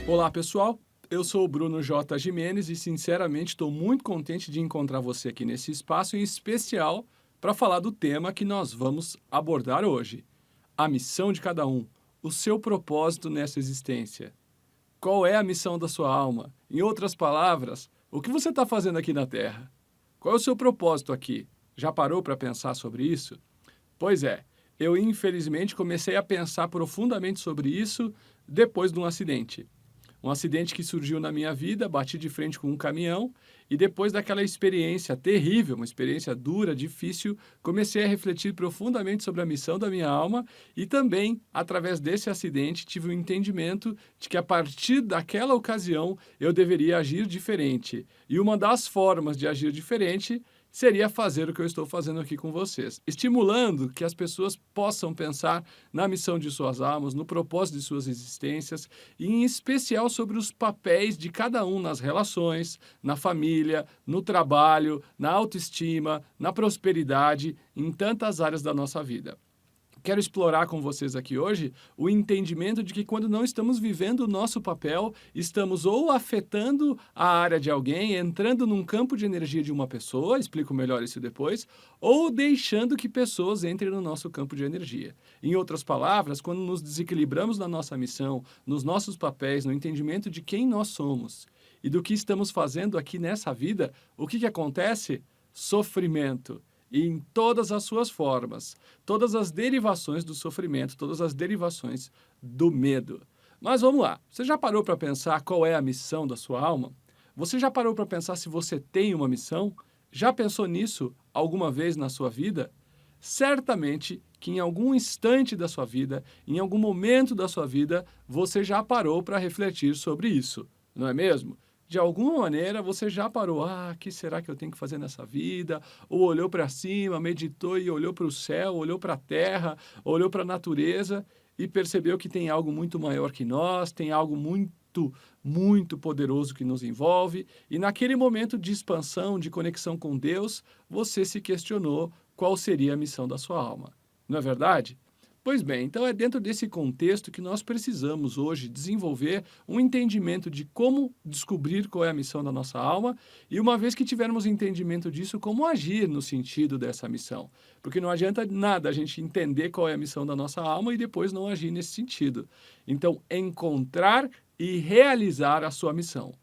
Olá, pessoal. Eu sou o Bruno J. Gimenez e, sinceramente, estou muito contente de encontrar você aqui nesse espaço, em especial para falar do tema que nós vamos abordar hoje: a missão de cada um, o seu propósito nessa existência. Qual é a missão da sua alma? Em outras palavras, o que você está fazendo aqui na Terra? Qual é o seu propósito aqui? Já parou para pensar sobre isso? Pois é, eu infelizmente comecei a pensar profundamente sobre isso depois de um acidente. Um acidente que surgiu na minha vida, bati de frente com um caminhão e depois daquela experiência terrível, uma experiência dura, difícil, comecei a refletir profundamente sobre a missão da minha alma e também, através desse acidente, tive um entendimento de que a partir daquela ocasião eu deveria agir diferente. E uma das formas de agir diferente seria fazer o que eu estou fazendo aqui com vocês, estimulando que as pessoas possam pensar na missão de suas almas, no propósito de suas existências e, em especial, sobre os papéis de cada um nas relações, na família, no trabalho, na autoestima, na prosperidade, em tantas áreas da nossa vida. Quero explorar com vocês aqui hoje o entendimento de que quando não estamos vivendo o nosso papel, estamos ou afetando a área de alguém, entrando num campo de energia de uma pessoa, explico melhor isso depois, ou deixando que pessoas entrem no nosso campo de energia. Em outras palavras, quando nos desequilibramos na nossa missão, nos nossos papéis, no entendimento de quem nós somos e do que estamos fazendo aqui nessa vida, o que acontece? Sofrimento. E em todas as suas formas, todas as derivações do sofrimento, todas as derivações do medo. Mas vamos lá, você já parou para pensar qual é a missão da sua alma? Você já parou para pensar se você tem uma missão? Já pensou nisso alguma vez na sua vida? Certamente que em algum instante da sua vida, em algum momento da sua vida, você já parou para refletir sobre isso, não é mesmo? De alguma maneira você já parou, o que será que eu tenho que fazer nessa vida? Ou olhou para cima, meditou e olhou para o céu, olhou para a terra, olhou para a natureza e percebeu que tem algo muito maior que nós, tem algo muito, muito poderoso que nos envolve. E naquele momento de expansão, de conexão com Deus, você se questionou qual seria a missão da sua alma. Não é verdade? Pois bem, então é dentro desse contexto que nós precisamos hoje desenvolver um entendimento de como descobrir qual é a missão da nossa alma e, uma vez que tivermos entendimento disso, como agir no sentido dessa missão. Porque não adianta nada a gente entender qual é a missão da nossa alma e depois não agir nesse sentido. Então, encontrar e realizar a sua missão.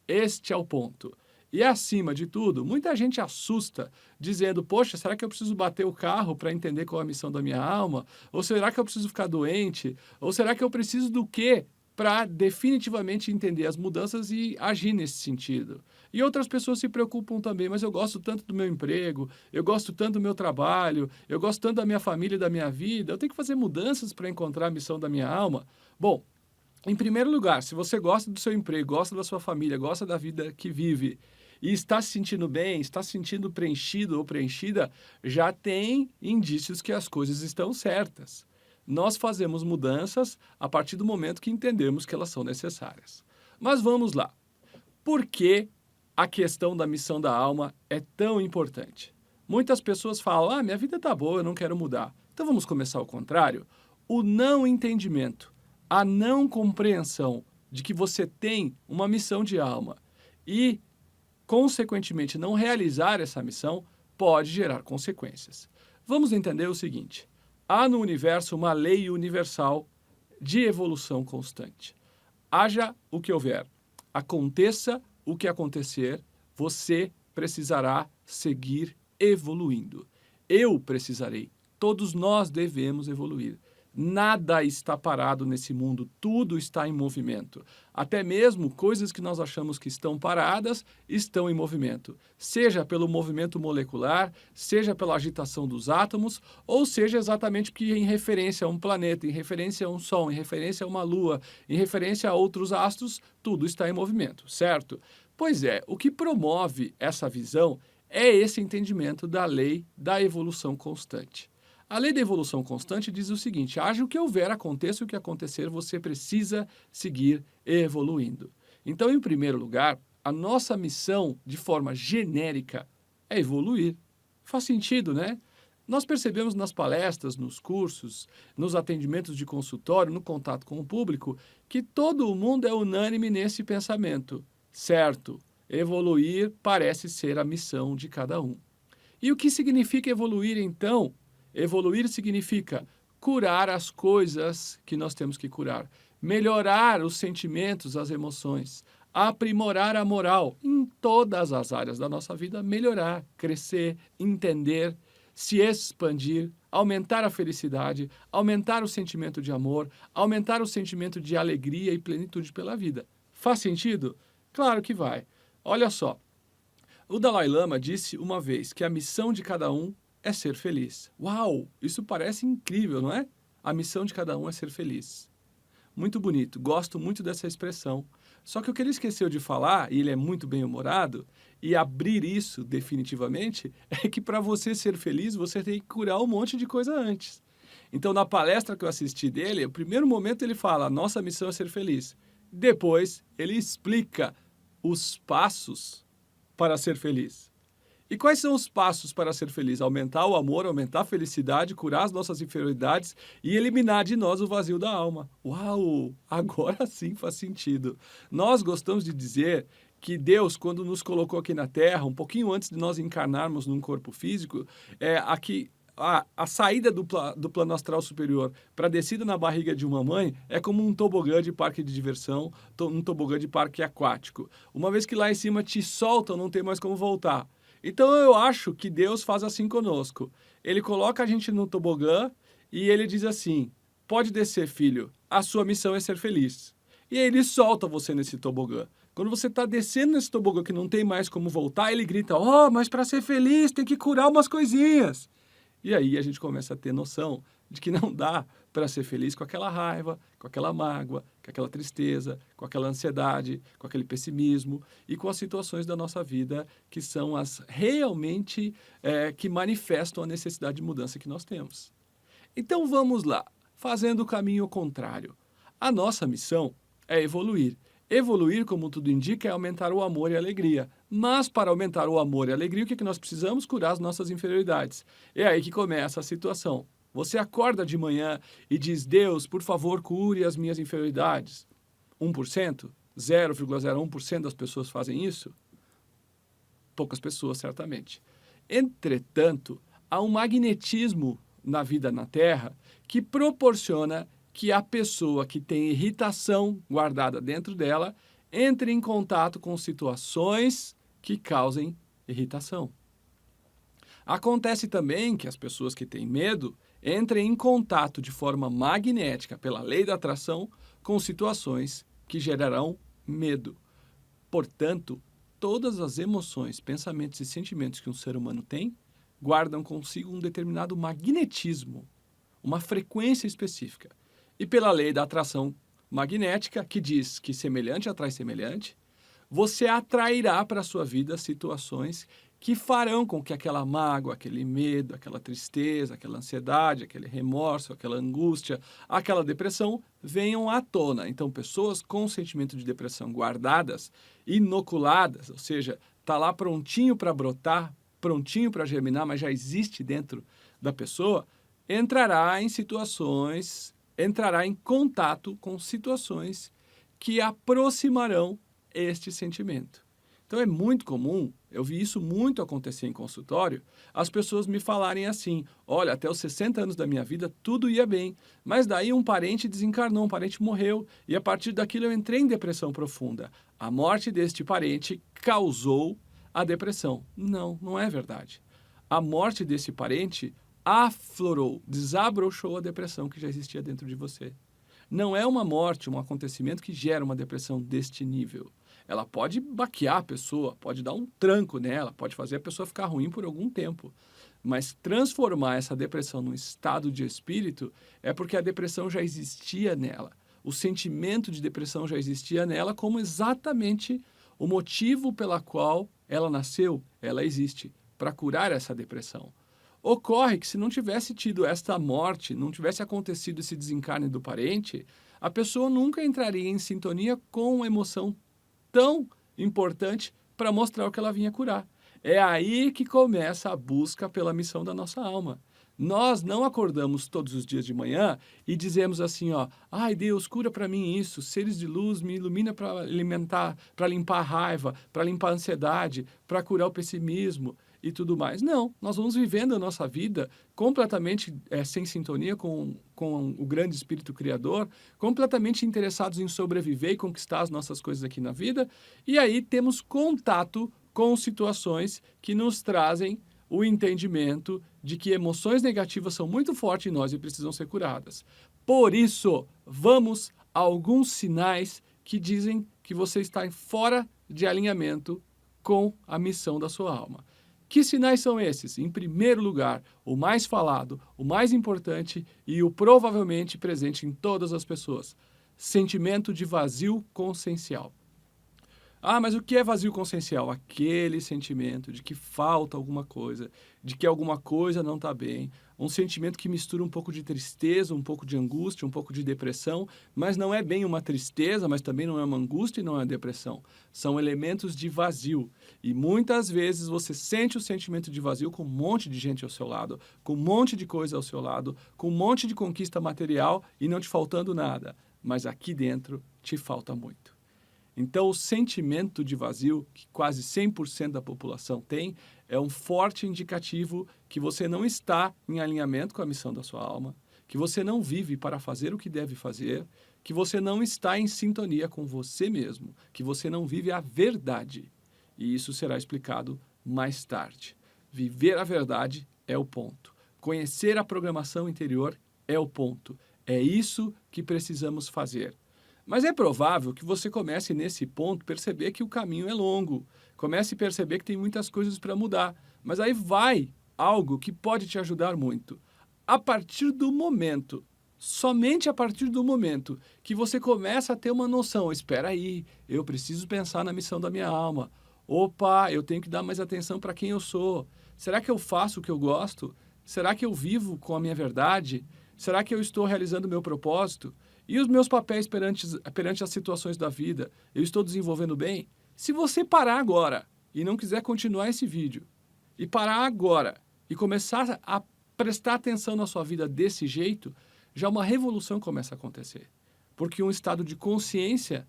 Este é o ponto. E, acima de tudo, muita gente assusta, dizendo, poxa, será que eu preciso bater o carro para entender qual é a missão da minha alma? Ou será que eu preciso ficar doente? Ou será que eu preciso do quê para definitivamente entender as mudanças e agir nesse sentido? E outras pessoas se preocupam também, mas eu gosto tanto do meu emprego, eu gosto tanto do meu trabalho, eu gosto tanto da minha família e da minha vida, eu tenho que fazer mudanças para encontrar a missão da minha alma? Bom, em primeiro lugar, se você gosta do seu emprego, gosta da sua família, gosta da vida que vive e está se sentindo bem, está se sentindo preenchido ou preenchida, já tem indícios que as coisas estão certas. Nós fazemos mudanças a partir do momento que entendemos que elas são necessárias. Mas vamos lá. Por que a questão da missão da alma é tão importante? Muitas pessoas falam, minha vida está boa, eu não quero mudar. Então vamos começar ao contrário? O não entendimento, a não compreensão de que você tem uma missão de alma e, consequentemente, não realizar essa missão pode gerar consequências. Vamos entender o seguinte: há no universo uma lei universal de evolução constante. Haja o que houver, aconteça o que acontecer, você precisará seguir evoluindo. Eu precisarei, todos nós devemos evoluir. Nada está parado nesse mundo, tudo está em movimento. Até mesmo coisas que nós achamos que estão paradas, estão em movimento. Seja pelo movimento molecular, seja pela agitação dos átomos, ou seja exatamente porque em referência a um planeta, em referência a um Sol, em referência a uma Lua, em referência a outros astros, tudo está em movimento, certo? Pois é, o que promove essa visão é esse entendimento da lei da evolução constante. A lei da evolução constante diz o seguinte: haja o que houver, aconteça o que acontecer, você precisa seguir evoluindo. Então, em primeiro lugar, a nossa missão, de forma genérica, é evoluir. Faz sentido, né? Nós percebemos nas palestras, nos cursos, nos atendimentos de consultório, no contato com o público, que todo mundo é unânime nesse pensamento. Certo, evoluir parece ser a missão de cada um. E o que significa evoluir, então? Evoluir significa curar as coisas que nós temos que curar, melhorar os sentimentos, as emoções, aprimorar a moral em todas as áreas da nossa vida, melhorar, crescer, entender, se expandir, aumentar a felicidade, aumentar o sentimento de amor, aumentar o sentimento de alegria e plenitude pela vida. Faz sentido? Claro que vai. Olha só, o Dalai Lama disse uma vez que a missão de cada um é ser feliz. Uau, isso parece incrível, não é? A missão de cada um é ser feliz. Muito bonito, gosto muito dessa expressão. Só que o que ele esqueceu de falar, e ele é muito bem-humorado, e abrir isso definitivamente, é que para você ser feliz, você tem que curar um monte de coisa antes. Então, na palestra que eu assisti dele, o primeiro momento ele fala, nossa missão é ser feliz. Depois, ele explica os passos para ser feliz. E quais são os passos para ser feliz? Aumentar o amor, aumentar a felicidade, curar as nossas inferioridades e eliminar de nós o vazio da alma. Uau! Agora sim faz sentido. Nós gostamos de dizer que Deus, quando nos colocou aqui na Terra, um pouquinho antes de nós encarnarmos num corpo físico, a saída do plano astral superior para a descida na barriga de uma mãe é como um tobogã de parque de diversão, um tobogã de parque aquático. Uma vez que lá em cima te soltam, não tem mais como voltar. Então eu acho que Deus faz assim conosco. Ele coloca a gente no tobogã e ele diz assim, pode descer, filho, a sua missão é ser feliz. E aí ele solta você nesse tobogã. Quando você está descendo nesse tobogã que não tem mais como voltar, ele grita, mas para ser feliz tem que curar umas coisinhas. E aí a gente começa a ter noção de que não dá para ser feliz com aquela raiva, com aquela mágoa, com aquela tristeza, com aquela ansiedade, com aquele pessimismo e com as situações da nossa vida que são as realmente que manifestam a necessidade de mudança que nós temos. Então vamos lá, fazendo o caminho contrário. A nossa missão é evoluir. Evoluir, como tudo indica, é aumentar o amor e a alegria. Mas para aumentar o amor e a alegria, o que nós precisamos? Curar as nossas inferioridades. É aí que começa a situação. Você acorda de manhã e diz, Deus, por favor, cure as minhas inferioridades. 1%? 0,01% das pessoas fazem isso? Poucas pessoas, certamente. Entretanto, há um magnetismo na vida na Terra que proporciona que a pessoa que tem irritação guardada dentro dela entre em contato com situações que causem irritação. Acontece também que as pessoas que têm medo entrem em contato de forma magnética, pela lei da atração, com situações que gerarão medo. Portanto, todas as emoções, pensamentos e sentimentos que um ser humano tem guardam consigo um determinado magnetismo, uma frequência específica. E pela lei da atração magnética, que diz que semelhante atrai semelhante, você atrairá para a sua vida situações que farão com que aquela mágoa, aquele medo, aquela tristeza, aquela ansiedade, aquele remorso, aquela angústia, aquela depressão venham à tona. Então, pessoas com sentimento de depressão guardadas, inoculadas, ou seja, está lá prontinho para brotar, prontinho para germinar, mas já existe dentro da pessoa, entrará em contato com situações que aproximarão este sentimento. Então, é muito comum, eu vi isso muito acontecer em consultório, as pessoas me falarem assim, olha, até os 60 anos da minha vida tudo ia bem, mas daí um parente desencarnou, um parente morreu, e a partir daquilo eu entrei em depressão profunda. A morte deste parente causou a depressão. Não, não é verdade. A morte desse parente aflorou, desabrochou a depressão que já existia dentro de você. Não é uma morte, um acontecimento que gera uma depressão deste nível. Ela pode baquear a pessoa, pode dar um tranco nela, pode fazer a pessoa ficar ruim por algum tempo. Mas transformar essa depressão num estado de espírito é porque a depressão já existia nela. O sentimento de depressão já existia nela como exatamente o motivo pela qual ela nasceu, ela existe, para curar essa depressão. Ocorre que se não tivesse tido esta morte, não tivesse acontecido esse desencarne do parente, a pessoa nunca entraria em sintonia com uma emoção tão importante para mostrar o que ela vinha curar. É aí que começa a busca pela missão da nossa alma. Nós não acordamos todos os dias de manhã e dizemos assim, ó, ai Deus, cura para mim isso, seres de luz, me ilumina para alimentar, para limpar a raiva, para limpar a ansiedade, para curar o pessimismo e tudo mais. Não, nós vamos vivendo a nossa vida completamente sem sintonia com o grande Espírito Criador, completamente interessados em sobreviver e conquistar as nossas coisas aqui na vida, e aí temos contato com situações que nos trazem o entendimento de que emoções negativas são muito fortes em nós e precisam ser curadas. Por isso, vamos a alguns sinais que dizem que você está fora de alinhamento com a missão da sua alma. Que sinais são esses? Em primeiro lugar, o mais falado, o mais importante e o provavelmente presente em todas as pessoas: sentimento de vazio consciencial. Ah, mas o que é vazio consciencial? Aquele sentimento de que falta alguma coisa, de que alguma coisa não está bem, um sentimento que mistura um pouco de tristeza, um pouco de angústia, um pouco de depressão, mas não é bem uma tristeza, mas também não é uma angústia e não é uma depressão. São elementos de vazio. E muitas vezes você sente o sentimento de vazio com um monte de gente ao seu lado, com um monte de coisa ao seu lado, com um monte de conquista material e não te faltando nada. Mas aqui dentro te falta muito. Então, o sentimento de vazio, que quase 100% da população tem, é um forte indicativo que você não está em alinhamento com a missão da sua alma, que você não vive para fazer o que deve fazer, que você não está em sintonia com você mesmo, que você não vive a verdade. E isso será explicado mais tarde. Viver a verdade é o ponto. Conhecer a programação interior é o ponto. É isso que precisamos fazer. Mas é provável que você comece nesse ponto a perceber que o caminho é longo. Comece a perceber que tem muitas coisas para mudar. Mas aí vai algo que pode te ajudar muito. A partir do momento, somente a partir do momento que você começa a ter uma noção, espera aí, eu preciso pensar na missão da minha alma. Opa, eu tenho que dar mais atenção para quem eu sou. Será que eu faço o que eu gosto? Será que eu vivo com a minha verdade? Será que eu estou realizando o meu propósito? E os meus papéis perante as situações da vida, eu estou desenvolvendo bem? Se você parar agora e não quiser continuar esse vídeo, e parar agora e começar a prestar atenção na sua vida desse jeito, já uma revolução começa a acontecer. Porque um estado de consciência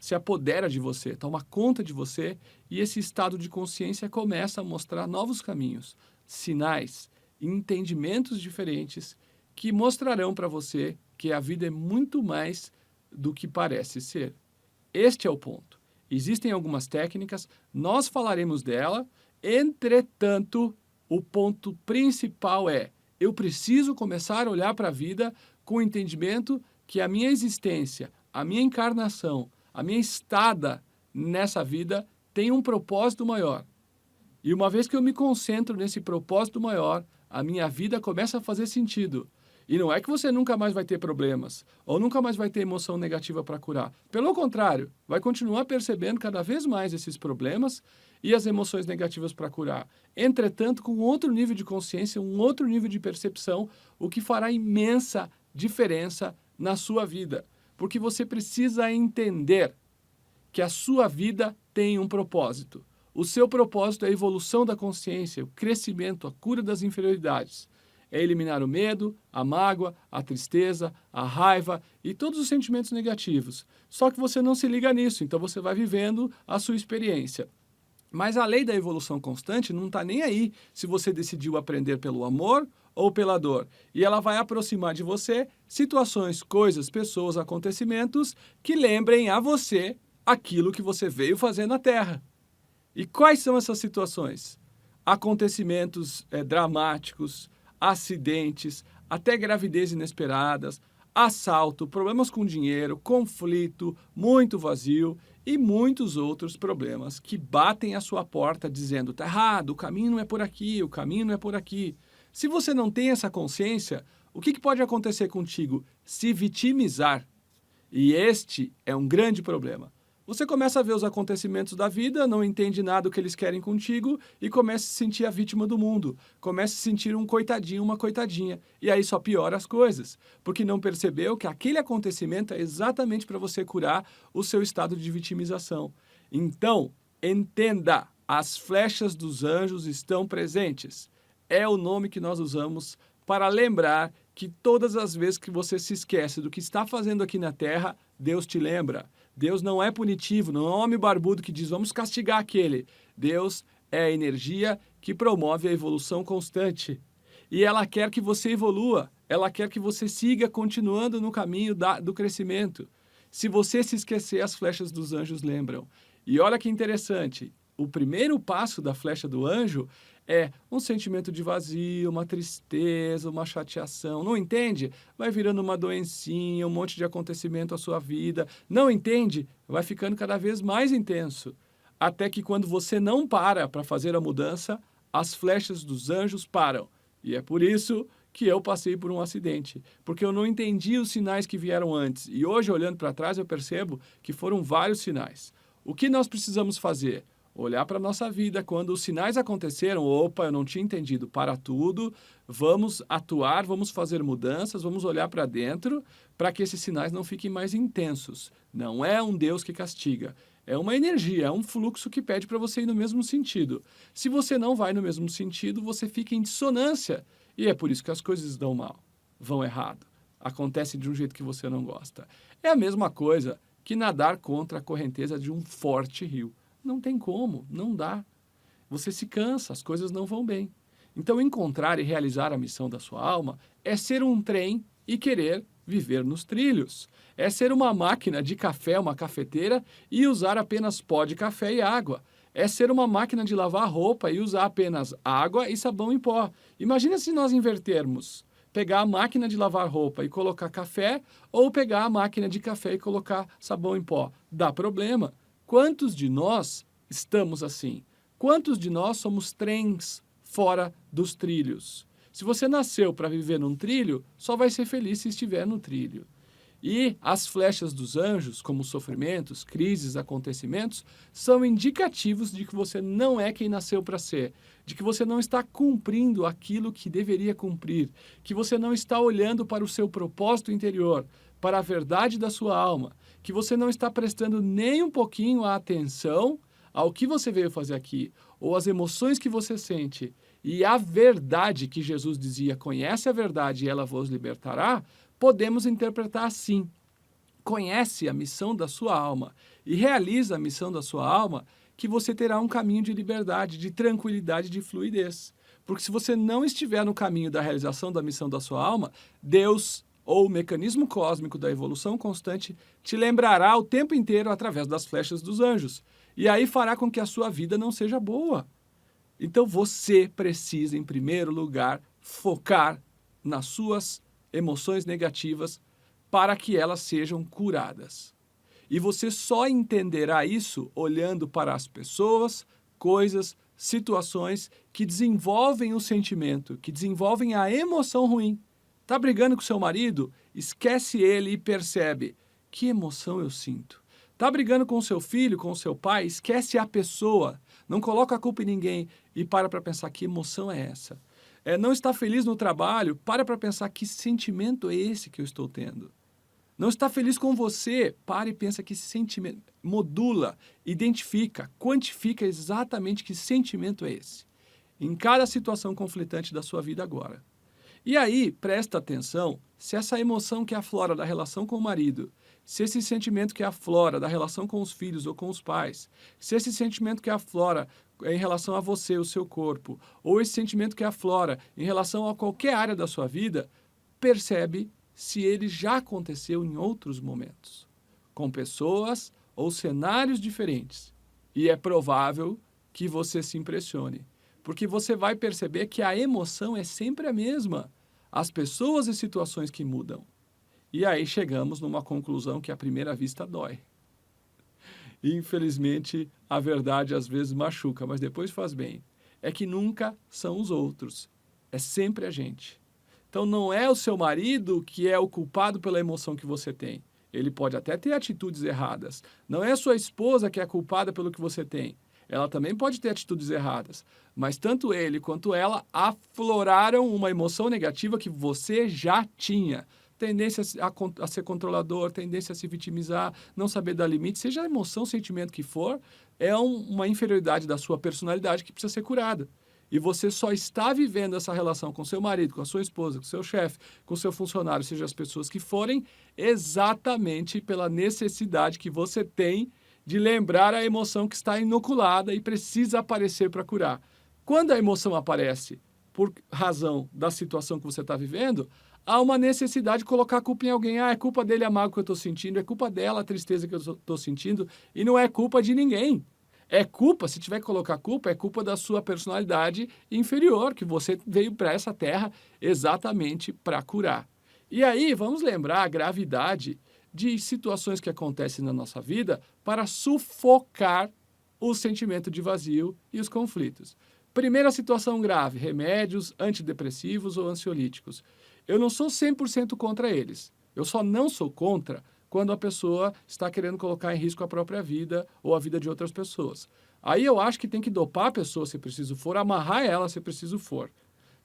se apodera de você, toma conta de você, e esse estado de consciência começa a mostrar novos caminhos, sinais, entendimentos diferentes que mostrarão para você que a vida é muito mais do que parece ser. Este é o ponto. Existem algumas técnicas, nós falaremos dela, entretanto, o ponto principal é: eu preciso começar a olhar para a vida com o entendimento que a minha existência, a minha encarnação, a minha estada nessa vida tem um propósito maior. E uma vez que eu me concentro nesse propósito maior, a minha vida começa a fazer sentido. E não é que você nunca mais vai ter problemas, ou nunca mais vai ter emoção negativa para curar. Pelo contrário, vai continuar percebendo cada vez mais esses problemas e as emoções negativas para curar. Entretanto, com outro nível de consciência, um outro nível de percepção, o que fará imensa diferença na sua vida. Porque você precisa entender que a sua vida tem um propósito. O seu propósito é a evolução da consciência, o crescimento, a cura das inferioridades. É eliminar o medo, a mágoa, a tristeza, a raiva e todos os sentimentos negativos. Só que você não se liga nisso, então você vai vivendo a sua experiência. Mas a lei da evolução constante não está nem aí se você decidiu aprender pelo amor ou pela dor. E ela vai aproximar de você situações, coisas, pessoas, acontecimentos que lembrem a você aquilo que você veio fazer na Terra. E quais são essas situações? Acontecimentos dramáticos, acidentes, até gravidez inesperadas, assalto, problemas com dinheiro, conflito, muito vazio e muitos outros problemas que batem à sua porta dizendo: tá errado, o caminho não é por aqui, o caminho não é por aqui. Se você não tem essa consciência, o que pode acontecer contigo? Se vitimizar. E este é um grande problema. Você começa a ver os acontecimentos da vida, não entende nada do que eles querem contigo e começa a se sentir a vítima do mundo. Começa a se sentir um coitadinho, uma coitadinha. E aí só piora as coisas, porque não percebeu que aquele acontecimento é exatamente para você curar o seu estado de vitimização. Então, entenda, as flechas dos anjos estão presentes. é o nome que nós usamos para lembrar que todas as vezes que você se esquece do que está fazendo aqui na Terra, Deus te lembra. Deus não é punitivo, não é um homem barbudo que diz, vamos castigar aquele. Deus é a energia que promove a evolução constante. E ela quer que você evolua, ela quer que você siga continuando no caminho do crescimento. Se você se esquecer, as flechas dos anjos lembram. E olha que interessante, o primeiro passo da flecha do anjo é um sentimento de vazio, uma tristeza, uma chateação. Não entende? Vai virando uma doencinha, um monte de acontecimento à sua vida. Não entende? Vai ficando cada vez mais intenso. Até que quando você não para fazer a mudança, as flechas dos anjos param. E é por isso que eu passei por um acidente, porque eu não entendi os sinais que vieram antes. E hoje, olhando para trás, eu percebo que foram vários sinais. O que nós precisamos fazer? Olhar para a nossa vida. Quando os sinais aconteceram, opa, eu não tinha entendido, para tudo, vamos atuar, vamos fazer mudanças, vamos olhar para dentro para que esses sinais não fiquem mais intensos. Não é um Deus que castiga, é uma energia, é um fluxo que pede para você ir no mesmo sentido. Se você não vai no mesmo sentido, você fica em dissonância. E é por isso que as coisas dão mal, vão errado, acontecem de um jeito que você não gosta. É a mesma coisa que nadar contra a correnteza de um forte rio. Não tem como, não dá. Você se cansa, as coisas não vão bem. Então, encontrar e realizar a missão da sua alma é ser um trem e querer viver nos trilhos. É ser uma máquina de café, uma cafeteira, e usar apenas pó de café e água. É ser uma máquina de lavar roupa e usar apenas água e sabão em pó. Imagina se nós invertermos. Pegar a máquina de lavar roupa e colocar café, ou pegar a máquina de café e colocar sabão em pó. Dá problema. Quantos de nós estamos assim? Quantos de nós somos trens fora dos trilhos? Se você nasceu para viver num trilho, só vai ser feliz se estiver no trilho. E as flechas dos anjos, como sofrimentos, crises, acontecimentos, são indicativos de que você não é quem nasceu para ser, de que você não está cumprindo aquilo que deveria cumprir, que você não está olhando para o seu propósito interior, para a verdade da sua alma, que você não está prestando nem um pouquinho a atenção ao que você veio fazer aqui, ou às emoções que você sente, e a verdade que Jesus dizia, conhece a verdade e ela vos libertará, podemos interpretar assim: conhece a missão da sua alma e realiza a missão da sua alma, que você terá um caminho de liberdade, de tranquilidade, de fluidez. Porque se você não estiver no caminho da realização da missão da sua alma, Deus, ou o mecanismo cósmico da evolução constante, te lembrará o tempo inteiro através das flechas dos anjos. E aí fará com que a sua vida não seja boa. Então você precisa, em primeiro lugar, focar nas suas emoções negativas para que elas sejam curadas. E você só entenderá isso olhando para as pessoas, coisas, situações que desenvolvem o sentimento, que desenvolvem a emoção ruim. Tá brigando com seu marido? Esquece ele e percebe: que emoção eu sinto. Tá brigando com seu filho, com seu pai? Esquece a pessoa. Não coloca a culpa em ninguém e para pensar: que emoção é essa? Não está feliz no trabalho? Para pensar: que sentimento é esse que eu estou tendo? Não está feliz com você? Para e pensa: que sentimento. Modula, identifica, quantifica exatamente que sentimento é esse. Em cada situação conflitante da sua vida agora. E aí, presta atenção se essa emoção que aflora da relação com o marido, se esse sentimento que aflora da relação com os filhos ou com os pais, se esse sentimento que aflora em relação a você, o seu corpo, ou esse sentimento que aflora em relação a qualquer área da sua vida, percebe se ele já aconteceu em outros momentos, com pessoas ou cenários diferentes. E é provável que você se impressione, porque você vai perceber que a emoção é sempre a mesma, as pessoas e situações que mudam. E aí chegamos numa conclusão que à primeira vista dói. Infelizmente, a verdade às vezes machuca, mas depois faz bem. É que nunca são os outros, é sempre a gente. Então não é o seu marido que é o culpado pela emoção que você tem. Ele pode até ter atitudes erradas. Não é a sua esposa que é culpada pelo que você tem. Ela também pode ter atitudes erradas. Mas tanto ele quanto ela afloraram uma emoção negativa que você já tinha. Tendência a ser controlador, tendência a se vitimizar, não saber dar limite, seja a emoção, sentimento que for, é uma inferioridade da sua personalidade que precisa ser curada. e você só está vivendo essa relação com seu marido, com a sua esposa, com seu chefe, com seu funcionário, seja as pessoas que forem, exatamente pela necessidade que você tem de lembrar a emoção que está inoculada e precisa aparecer para curar. Quando a emoção aparece por razão da situação que você está vivendo, há uma necessidade de colocar a culpa em alguém. Ah, é culpa dele a mágoa que eu estou sentindo, é culpa dela a tristeza que eu estou sentindo, e não é culpa de ninguém. É culpa, se tiver que colocar culpa, é culpa da sua personalidade inferior, que você veio para essa terra exatamente para curar. E aí, vamos lembrar a gravidade de situações que acontecem na nossa vida para sufocar o sentimento de vazio e os conflitos. Primeira situação grave, remédios antidepressivos ou ansiolíticos. Eu não sou 100% contra eles. Eu só não sou contra quando a pessoa está querendo colocar em risco a própria vida ou a vida de outras pessoas. Aí eu acho que tem que dopar a pessoa se preciso for, amarrar ela se preciso for.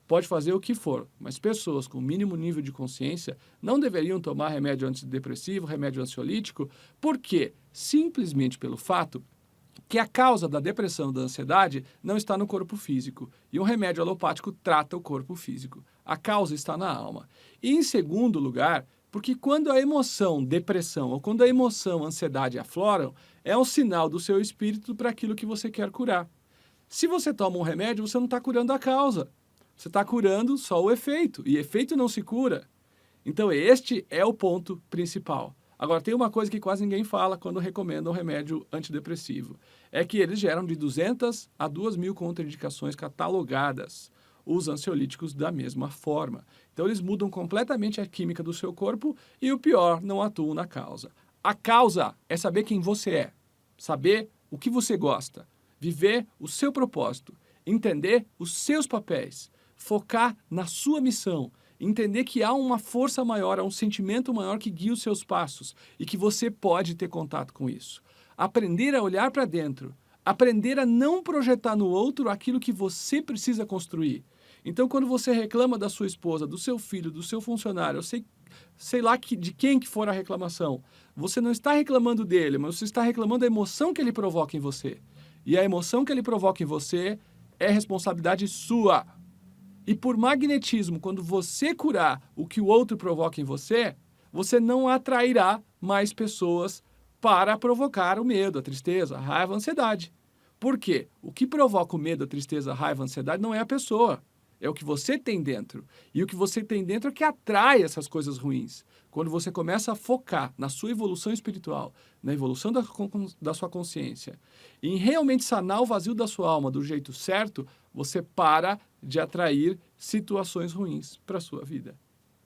Pode fazer o que for, mas pessoas com mínimo nível de consciência não deveriam tomar remédio antidepressivo, remédio ansiolítico, porque simplesmente pelo fato que a causa da depressão e da ansiedade não está no corpo físico, e um remédio alopático trata o corpo físico. A causa está na alma. E em segundo lugar, porque quando a emoção depressão ou quando a emoção ansiedade afloram, é um sinal do seu espírito para aquilo que você quer curar. Se você toma um remédio, você não está curando a causa. Você está curando só o efeito, e efeito não se cura. Então este é o ponto principal. Agora, tem uma coisa que quase ninguém fala quando recomenda um remédio antidepressivo. É que eles geram de 200 a 2.000 contraindicações catalogadas. Os ansiolíticos da mesma forma. Então, eles mudam completamente a química do seu corpo e, o pior, não atuam na causa. A causa é saber quem você é, saber o que você gosta, viver o seu propósito, entender os seus papéis, focar na sua missão, entender que há uma força maior, há um sentimento maior que guia os seus passos e que você pode ter contato com isso. Aprender a olhar para dentro, aprender a não projetar no outro aquilo que você precisa construir. Então, quando você reclama da sua esposa, do seu filho, do seu funcionário, sei lá de quem que for a reclamação, você não está reclamando dele, mas você está reclamando da emoção que ele provoca em você. E a emoção que ele provoca em você é responsabilidade sua. E por magnetismo, quando você curar o que o outro provoca em você, você não atrairá mais pessoas para provocar o medo, a tristeza, a raiva, a ansiedade. Por quê? O que provoca o medo, a tristeza, a raiva, a ansiedade não é a pessoa. É o que você tem dentro. E o que você tem dentro é que atrai essas coisas ruins. Quando você começa a focar na sua evolução espiritual, na evolução da sua consciência, e em realmente sanar o vazio da sua alma do jeito certo, você para de atrair situações ruins para a sua vida.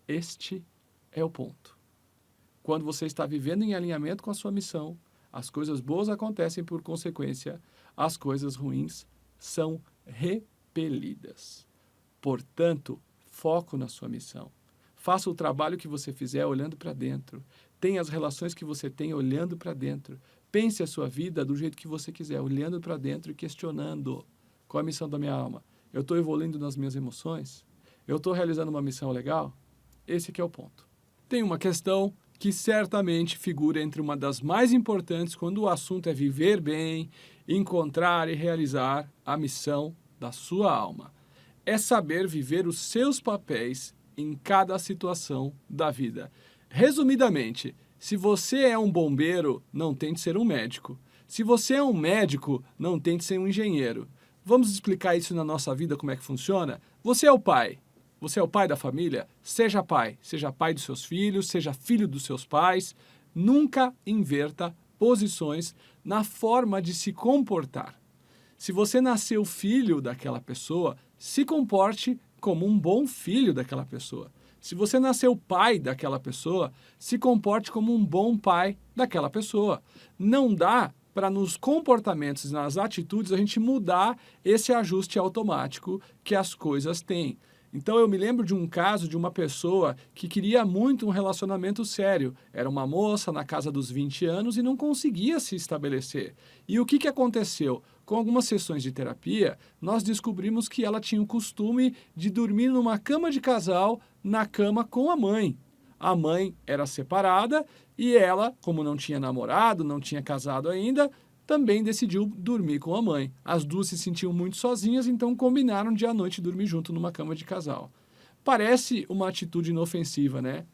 Este é o ponto. Quando você está vivendo em alinhamento com a sua missão, as coisas boas acontecem por consequência, as coisas ruins são repelidas. Portanto, foco na sua missão. Faça o trabalho que você fizer olhando para dentro. Tenha as relações que você tem olhando para dentro. Pense a sua vida do jeito que você quiser, olhando para dentro e questionando. Qual é a missão da minha alma? Eu estou evoluindo nas minhas emoções? Eu estou realizando uma missão legal? Esse que é o ponto. Tem uma questão que certamente figura entre uma das mais importantes quando o assunto é viver bem, encontrar e realizar a missão da sua alma. É saber viver os seus papéis em cada situação da vida. Resumidamente, se você é um bombeiro, não tente ser um médico. Se você é um médico, não tente ser um engenheiro. Vamos explicar isso na nossa vida, como é que funciona? Você é o pai. Você é o pai da família? Seja pai. Seja pai dos seus filhos, seja filho dos seus pais. Nunca inverta posições na forma de se comportar. Se você nasceu filho daquela pessoa, se comporte como um bom filho daquela pessoa. Se você nasceu pai daquela pessoa, se comporte como um bom pai daquela pessoa. Não dá para nos comportamentos, nas atitudes, a gente mudar esse ajuste automático que as coisas têm. Então, eu me lembro de um caso de uma pessoa que queria muito um relacionamento sério. Era uma moça na casa dos 20 anos e não conseguia se estabelecer. E o que aconteceu? Com algumas sessões de terapia, nós descobrimos que ela tinha o costume de dormir numa cama de casal, na cama com a mãe. A mãe era separada e ela, como não tinha namorado, não tinha casado ainda, também decidiu dormir com a mãe. As duas se sentiam muito sozinhas, então combinaram de à noite dormir junto numa cama de casal. Parece uma atitude inofensiva, né?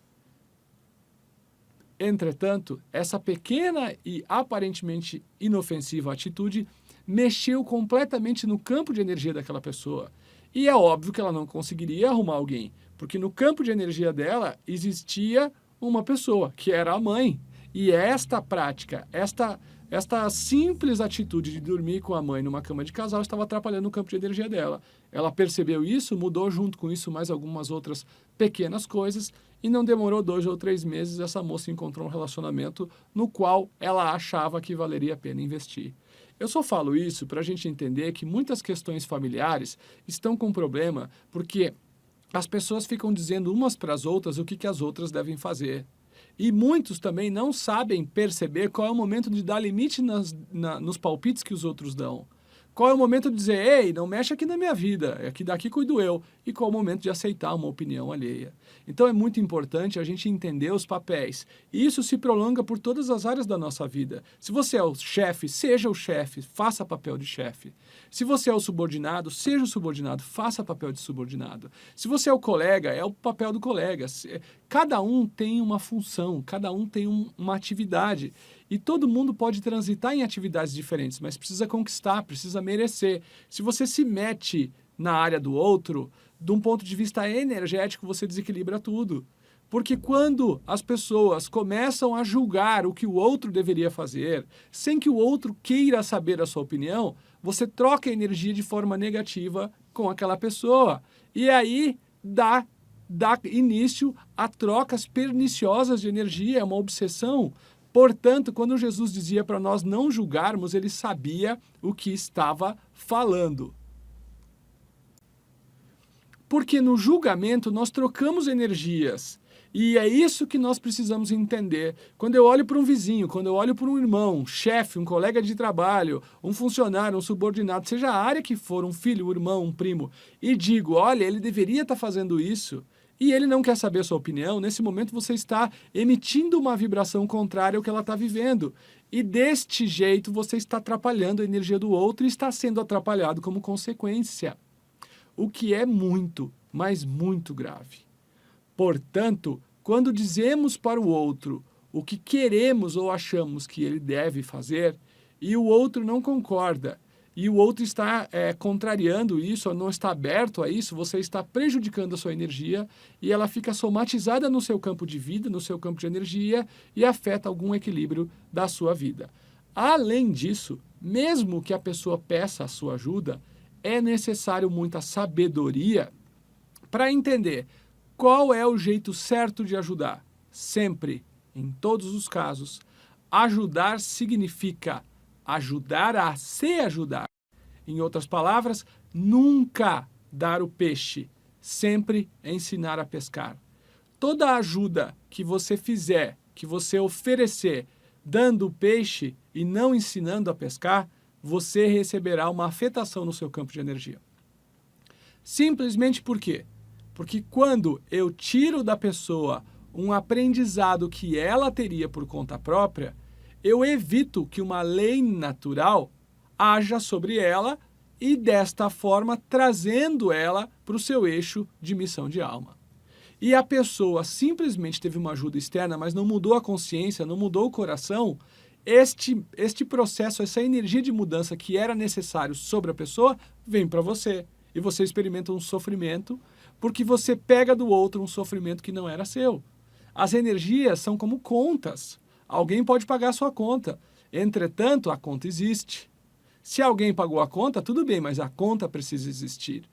Entretanto, essa pequena e aparentemente inofensiva atitude mexeu completamente no campo de energia daquela pessoa. E é óbvio que ela não conseguiria arrumar alguém, porque no campo de energia dela existia uma pessoa, que era a mãe. E esta prática, esta simples atitude de dormir com a mãe numa cama de casal estava atrapalhando o campo de energia dela. Ela percebeu isso, mudou junto com isso mais algumas outras pequenas coisas e não demorou 2 ou 3 meses, essa moça encontrou um relacionamento no qual ela achava que valeria a pena investir. Eu só falo isso para a gente entender que muitas questões familiares estão com problema porque as pessoas ficam dizendo umas para as outras o que as outras devem fazer. E muitos também não sabem perceber qual é o momento de dar limite nos palpites que os outros dão. Qual é o momento de dizer, ei, não mexe aqui na minha vida, é que daqui cuido eu. E qual é o momento de aceitar uma opinião alheia. Então é muito importante a gente entender os papéis. E isso se prolonga por todas as áreas da nossa vida. Se você é o chefe, seja o chefe, faça papel de chefe. Se você é o subordinado, seja o subordinado, faça papel de subordinado. Se você é o colega, é o papel do colega. Cada um tem uma função, cada um tem uma atividade. E todo mundo pode transitar em atividades diferentes, mas precisa conquistar, precisa merecer. Se você se mete na área do outro, de um ponto de vista energético, você desequilibra tudo. Porque quando as pessoas começam a julgar o que o outro deveria fazer, sem que o outro queira saber a sua opinião, você troca a energia de forma negativa com aquela pessoa. E aí dá início a trocas perniciosas de energia, é uma obsessão. Portanto, quando Jesus dizia para nós não julgarmos, ele sabia o que estava falando. Porque no julgamento nós trocamos energias. E é isso que nós precisamos entender. Quando eu olho para um vizinho, quando eu olho para um irmão, um chefe, um colega de trabalho, um funcionário, um subordinado, seja a área que for, um filho, um irmão, um primo, e digo, olha, ele deveria estar fazendo isso, e ele não quer saber a sua opinião, nesse momento você está emitindo uma vibração contrária ao que ela está vivendo. E deste jeito você está atrapalhando a energia do outro e está sendo atrapalhado como consequência. O que é muito, mas muito grave. Portanto, quando dizemos para o outro o que queremos ou achamos que ele deve fazer, e o outro não concorda, e o outro está contrariando isso, ou não está aberto a isso, você está prejudicando a sua energia e ela fica somatizada no seu campo de vida, no seu campo de energia e afeta algum equilíbrio da sua vida. Além disso, mesmo que a pessoa peça a sua ajuda, é necessário muita sabedoria para entender qual é o jeito certo de ajudar. Sempre, em todos os casos, ajudar significa ajudar a se ajudar. Em outras palavras, nunca dar o peixe, sempre ensinar a pescar. Toda ajuda que você fizer, que você oferecer, dando o peixe e não ensinando a pescar, você receberá uma afetação no seu campo de energia. Simplesmente por quê? Porque quando eu tiro da pessoa um aprendizado que ela teria por conta própria, eu evito que uma lei natural haja sobre ela e, desta forma, trazendo ela para o seu eixo de missão de alma. E a pessoa simplesmente teve uma ajuda externa, mas não mudou a consciência, não mudou o coração, este processo, essa energia de mudança que era necessário sobre a pessoa, vem para você. E você experimenta um sofrimento, porque você pega do outro um sofrimento que não era seu. As energias são como contas. Alguém pode pagar a sua conta. Entretanto, a conta existe. Se alguém pagou a conta, tudo bem, mas a conta precisa existir.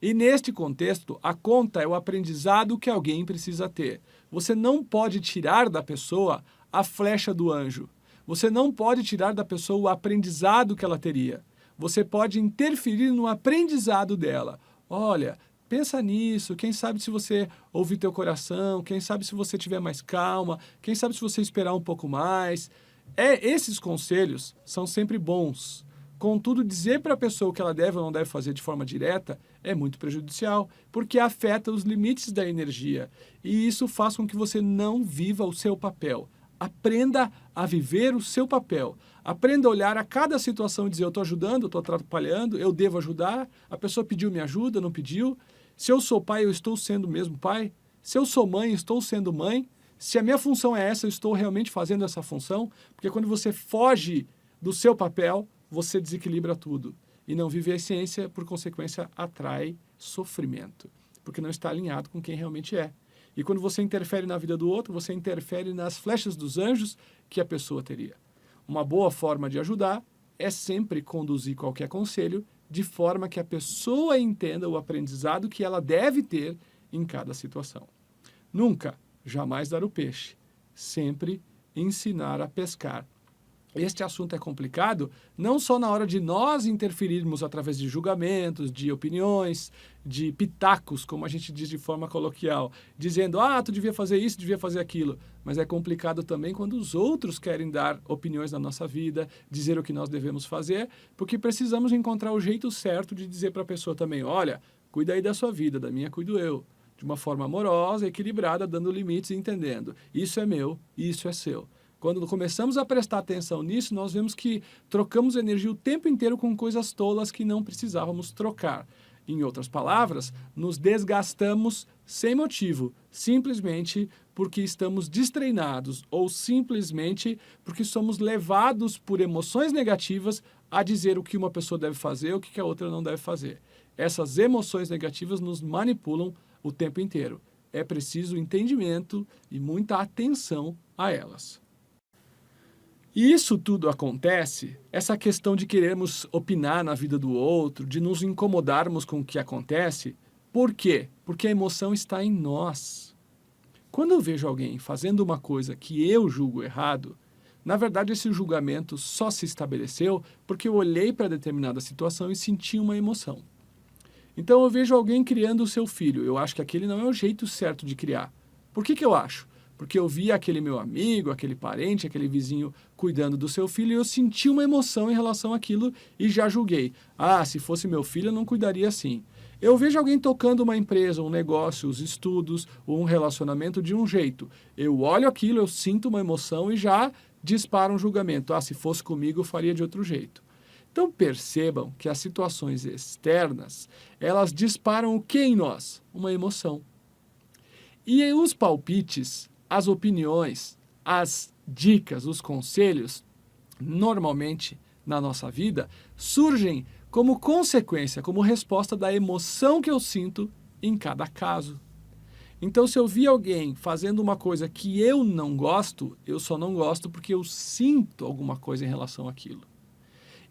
E neste contexto, a conta é o aprendizado que alguém precisa ter. Você não pode tirar da pessoa a flecha do anjo. Você não pode tirar da pessoa o aprendizado que ela teria. Você pode interferir no aprendizado dela. Olha, pensa nisso, quem sabe se você ouvir teu coração, quem sabe se você tiver mais calma, quem sabe se você esperar um pouco mais. Esses conselhos são sempre bons. Contudo, dizer para a pessoa o que ela deve ou não deve fazer de forma direta é muito prejudicial, porque afeta os limites da energia. E isso faz com que você não viva o seu papel. Aprenda a viver o seu papel. Aprenda a olhar a cada situação e dizer, eu estou ajudando, eu estou atrapalhando, eu devo ajudar, a pessoa pediu minha ajuda, não pediu. Se eu sou pai, eu estou sendo mesmo pai. Se eu sou mãe, estou sendo mãe. Se a minha função é essa, eu estou realmente fazendo essa função. Porque quando você foge do seu papel, você desequilibra tudo. E não vive a essência, por consequência, atrai sofrimento. Porque não está alinhado com quem realmente é. E quando você interfere na vida do outro, você interfere nas flechas dos anjos que a pessoa teria. Uma boa forma de ajudar é sempre conduzir qualquer conselho de forma que a pessoa entenda o aprendizado que ela deve ter em cada situação. Nunca, jamais dar o peixe. Sempre ensinar a pescar. Este assunto é complicado não só na hora de nós interferirmos através de julgamentos, de opiniões, de pitacos, como a gente diz de forma coloquial, dizendo, tu devia fazer isso, devia fazer aquilo. Mas é complicado também quando os outros querem dar opiniões na nossa vida, dizer o que nós devemos fazer, porque precisamos encontrar o jeito certo de dizer para a pessoa também, olha, cuida aí da sua vida, da minha cuido eu. De uma forma amorosa, equilibrada, dando limites e entendendo. Isso é meu, isso é seu. Quando começamos a prestar atenção nisso, nós vemos que trocamos energia o tempo inteiro com coisas tolas que não precisávamos trocar. Em outras palavras, nos desgastamos sem motivo, simplesmente porque estamos destreinados ou simplesmente porque somos levados por emoções negativas a dizer o que uma pessoa deve fazer ou o que a outra não deve fazer. Essas emoções negativas nos manipulam o tempo inteiro. É preciso entendimento e muita atenção a elas. E isso tudo acontece, essa questão de querermos opinar na vida do outro, de nos incomodarmos com o que acontece, por quê? Porque a emoção está em nós. Quando eu vejo alguém fazendo uma coisa que eu julgo errado, na verdade esse julgamento só se estabeleceu porque eu olhei para determinada situação e senti uma emoção. Então eu vejo alguém criando o seu filho, eu acho que aquele não é o jeito certo de criar. Por que eu acho? Porque eu vi aquele meu amigo, aquele parente, aquele vizinho cuidando do seu filho e eu senti uma emoção em relação àquilo e já julguei. Se fosse meu filho eu não cuidaria assim. Eu vejo alguém tocando uma empresa, um negócio, os estudos, ou um relacionamento de um jeito. Eu olho aquilo, eu sinto uma emoção e já disparo um julgamento. Se fosse comigo eu faria de outro jeito. Então percebam que as situações externas, elas disparam o que em nós? Uma emoção. E os palpites, as opiniões, as dicas, os conselhos, normalmente na nossa vida, surgem como consequência, como resposta da emoção que eu sinto em cada caso. Então, se eu vi alguém fazendo uma coisa que eu não gosto, eu só não gosto porque eu sinto alguma coisa em relação àquilo.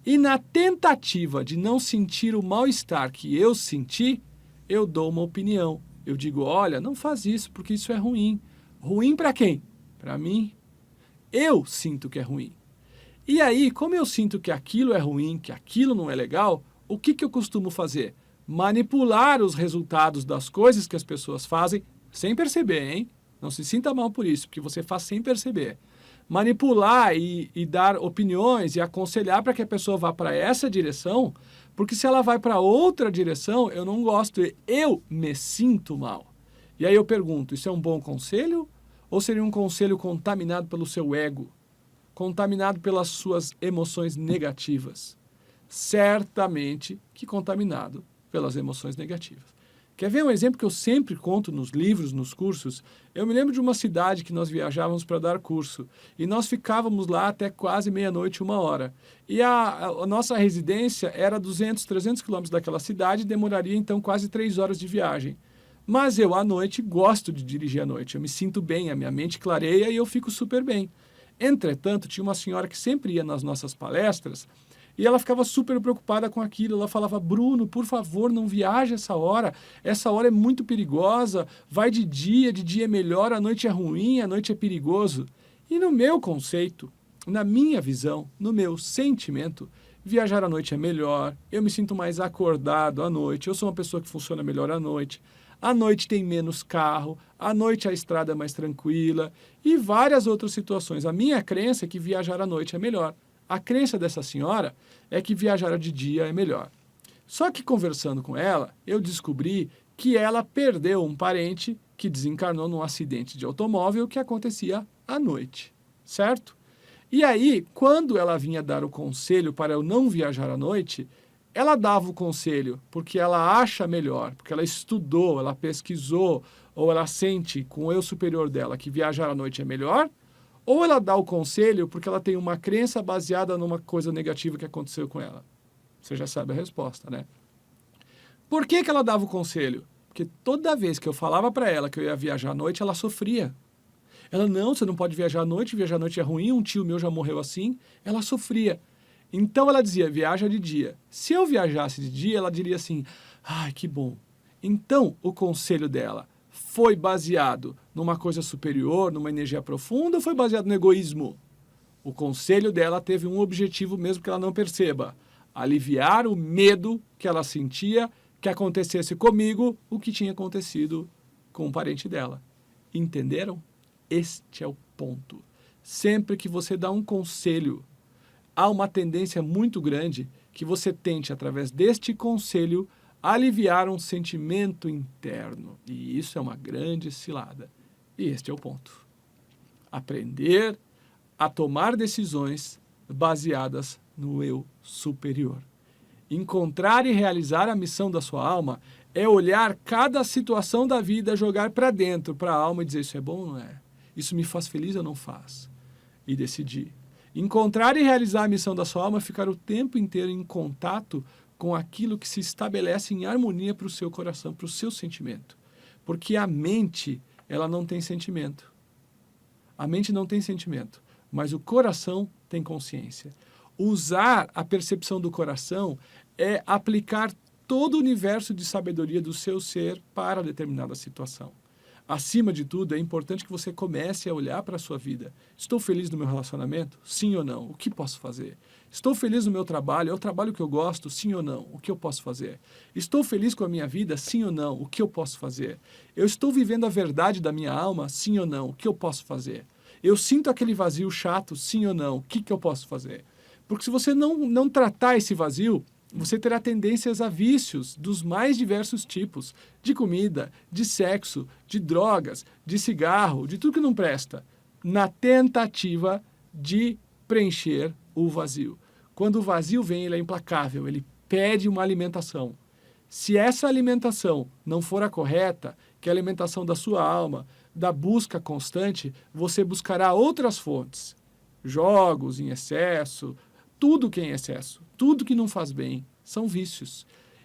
E na tentativa de não sentir o mal-estar que eu senti, eu dou uma opinião. Eu digo, olha, não faz isso porque isso é ruim. Ruim para quem? Para mim. Eu sinto que é ruim. E aí, como eu sinto que aquilo é ruim, que aquilo não é legal, o que eu costumo fazer? Manipular os resultados das coisas que as pessoas fazem sem perceber, hein? Não se sinta mal por isso, porque você faz sem perceber. Manipular e dar opiniões e aconselhar para que a pessoa vá para essa direção, porque se ela vai para outra direção, eu não gosto, eu me sinto mal. E aí eu pergunto, isso é um bom conselho? Ou seria um conselho contaminado pelo seu ego? Contaminado pelas suas emoções negativas? Certamente que contaminado pelas emoções negativas. Quer ver um exemplo que eu sempre conto nos livros, nos cursos? Eu me lembro de uma cidade que nós viajávamos para dar curso e nós ficávamos lá até quase meia-noite, 1h. E a nossa residência era 200, 300 quilômetros daquela cidade e demoraria então quase 3 horas de viagem. Mas eu, à noite, gosto de dirigir à noite. Eu me sinto bem, a minha mente clareia e eu fico super bem. Entretanto, tinha uma senhora que sempre ia nas nossas palestras e ela ficava super preocupada com aquilo. Ela falava, Bruno, por favor, não viaje essa hora é muito perigosa, vai de dia é melhor, à noite é ruim, à noite é perigoso. E no meu conceito, na minha visão, no meu sentimento, viajar à noite é melhor, eu me sinto mais acordado à noite, eu sou uma pessoa que funciona melhor à noite. À noite tem menos carro, à noite a estrada é mais tranquila e várias outras situações. A minha crença é que viajar à noite é melhor. A crença dessa senhora é que viajar de dia é melhor. Só que conversando com ela, eu descobri que ela perdeu um parente que desencarnou num acidente de automóvel que acontecia à noite. certo? E aí, quando ela vinha dar o conselho para eu não viajar à noite, ela dava o conselho porque ela acha melhor, porque ela estudou, ela pesquisou, ou ela sente com o eu superior dela que viajar à noite é melhor, ou ela dá o conselho porque ela tem uma crença baseada numa coisa negativa que aconteceu com ela. Você já sabe a resposta, né? Por que ela dava o conselho? Porque toda vez que eu falava para ela que eu ia viajar à noite, ela sofria. Ela, não, você não pode viajar à noite é ruim, um tio meu já morreu assim. Ela sofria. Então ela dizia, viaja de dia. Se eu viajasse de dia, ela diria assim, ai, que bom. Então, o conselho dela foi baseado numa coisa superior, numa energia profunda, ou foi baseado no egoísmo? O conselho dela teve um objetivo mesmo que ela não perceba. Aliviar o medo que ela sentia que acontecesse comigo o que tinha acontecido com um parente dela. Entenderam? Este é o ponto. Sempre que você dá um conselho, há uma tendência muito grande que você tente, através deste conselho, aliviar um sentimento interno. E isso é uma grande cilada. E este é o ponto. Aprender a tomar decisões baseadas no eu superior. Encontrar e realizar a missão da sua alma é olhar cada situação da vida, jogar para dentro, para a alma e dizer, isso é bom ou não é? Isso me faz feliz ou não faz? E decidir. Encontrar e realizar a missão da sua alma é ficar o tempo inteiro em contato com aquilo que se estabelece em harmonia para o seu coração, para o seu sentimento. Porque a mente, ela não tem sentimento. A mente não tem sentimento, mas o coração tem consciência. Usar a percepção do coração é aplicar todo o universo de sabedoria do seu ser para determinada situação. Acima de tudo, é importante que você comece a olhar para a sua vida. Estou feliz no meu relacionamento? Sim ou não? O que posso fazer? Estou feliz no meu trabalho? É o trabalho que eu gosto? Sim ou não? O que eu posso fazer? Estou feliz com a minha vida? Sim ou não? O que eu posso fazer? Eu estou vivendo a verdade da minha alma? Sim ou não? O que eu posso fazer? Eu sinto aquele vazio chato? Sim ou não? O que eu posso fazer? Porque se você não tratar esse vazio, você terá tendências a vícios dos mais diversos tipos, de comida, de sexo, de drogas, de cigarro, de tudo que não presta, na tentativa de preencher o vazio. Quando o vazio vem, ele é implacável, ele pede uma alimentação. Se essa alimentação não for a correta, que é a alimentação da sua alma, da busca constante, você buscará outras fontes. Jogos em excesso, tudo que é em excesso, tudo que não faz bem, são vícios.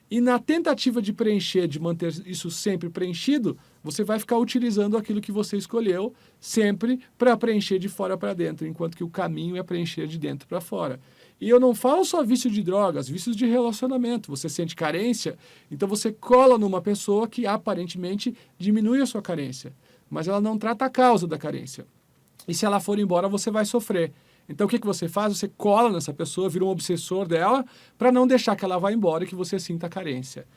E na tentativa de preencher, de manter isso sempre preenchido, você vai ficar utilizando aquilo que você escolheu sempre para preencher de fora para dentro, enquanto que o caminho é preencher de dentro para fora. E eu não falo só vício de drogas, vícios de relacionamento. Você sente carência, então você cola numa pessoa que aparentemente diminui a sua carência, mas ela não trata a causa da carência. E se ela for embora, você vai sofrer. Então, o que você faz? Você cola nessa pessoa, vira um obsessor dela, para não deixar que ela vá embora e que você sinta carência.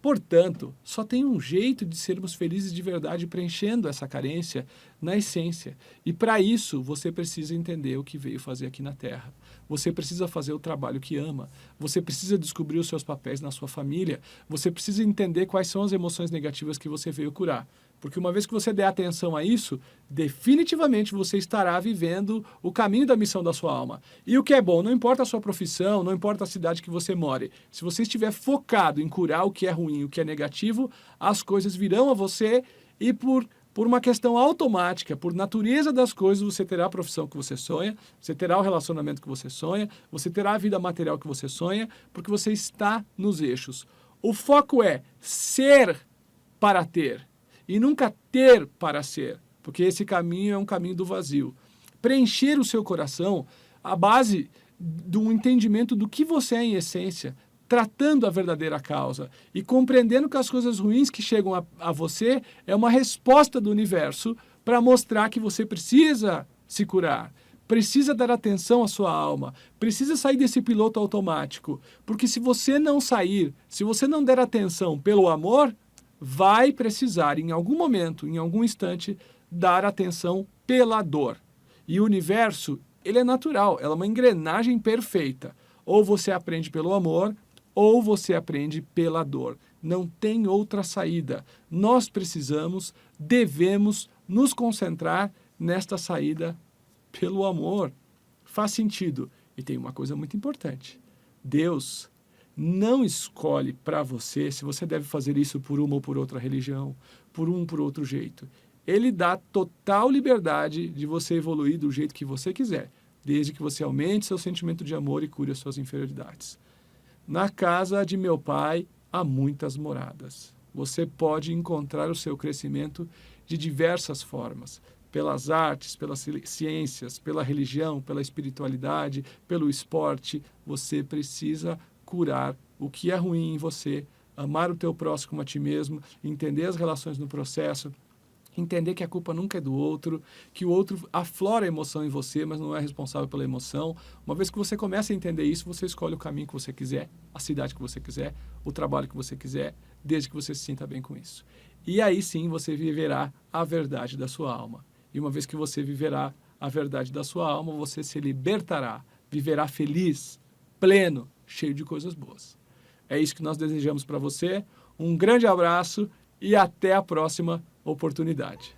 Portanto, só tem um jeito de sermos felizes de verdade preenchendo essa carência na essência. E para isso, você precisa entender o que veio fazer aqui na Terra. Você precisa fazer o trabalho que ama. Você precisa descobrir os seus papéis na sua família. Você precisa entender quais são as emoções negativas que você veio curar. Porque uma vez que você der atenção a isso, definitivamente você estará vivendo o caminho da missão da sua alma. E o que é bom, não importa a sua profissão, não importa a cidade que você more. Se você estiver focado em curar o que é ruim, o que é negativo, as coisas virão a você e por uma questão automática, por natureza das coisas, você terá a profissão que você sonha, você terá o relacionamento que você sonha, você terá a vida material que você sonha, porque você está nos eixos. O foco é ser para ter. E nunca ter para ser, porque esse caminho é um caminho do vazio. Preencher o seu coração à base do entendimento do que você é em essência, tratando a verdadeira causa e compreendendo que as coisas ruins que chegam a você é uma resposta do universo para mostrar que você precisa se curar, precisa dar atenção à sua alma, precisa sair desse piloto automático, porque se você não sair, se você não der atenção pelo amor, vai precisar, em algum momento, em algum instante, dar atenção pela dor. E o universo, ele é natural, ela é uma engrenagem perfeita. Ou você aprende pelo amor, ou você aprende pela dor. Não tem outra saída. Nós precisamos, devemos nos concentrar nesta saída pelo amor. Faz sentido. E tem uma coisa muito importante. Deus não escolhe para você se você deve fazer isso por uma ou por outra religião, por um ou por outro jeito. Ele dá total liberdade de você evoluir do jeito que você quiser, desde que você aumente seu sentimento de amor e cure as suas inferioridades. Na casa de meu pai há muitas moradas. Você pode encontrar o seu crescimento de diversas formas, pelas artes, pelas ciências, pela religião, pela espiritualidade, pelo esporte. Você precisa curar o que é ruim em você, amar o teu próximo como a ti mesmo, entender as relações no processo, entender que a culpa nunca é do outro, que o outro aflora a emoção em você, mas não é responsável pela emoção. Uma vez que você começa a entender isso, você escolhe o caminho que você quiser, a cidade que você quiser, o trabalho que você quiser, desde que você se sinta bem com isso. E aí sim você viverá a verdade da sua alma. E uma vez que você viverá a verdade da sua alma, você se libertará, viverá feliz, pleno, cheio de coisas boas. É isso que nós desejamos para você. Um grande abraço e até a próxima oportunidade.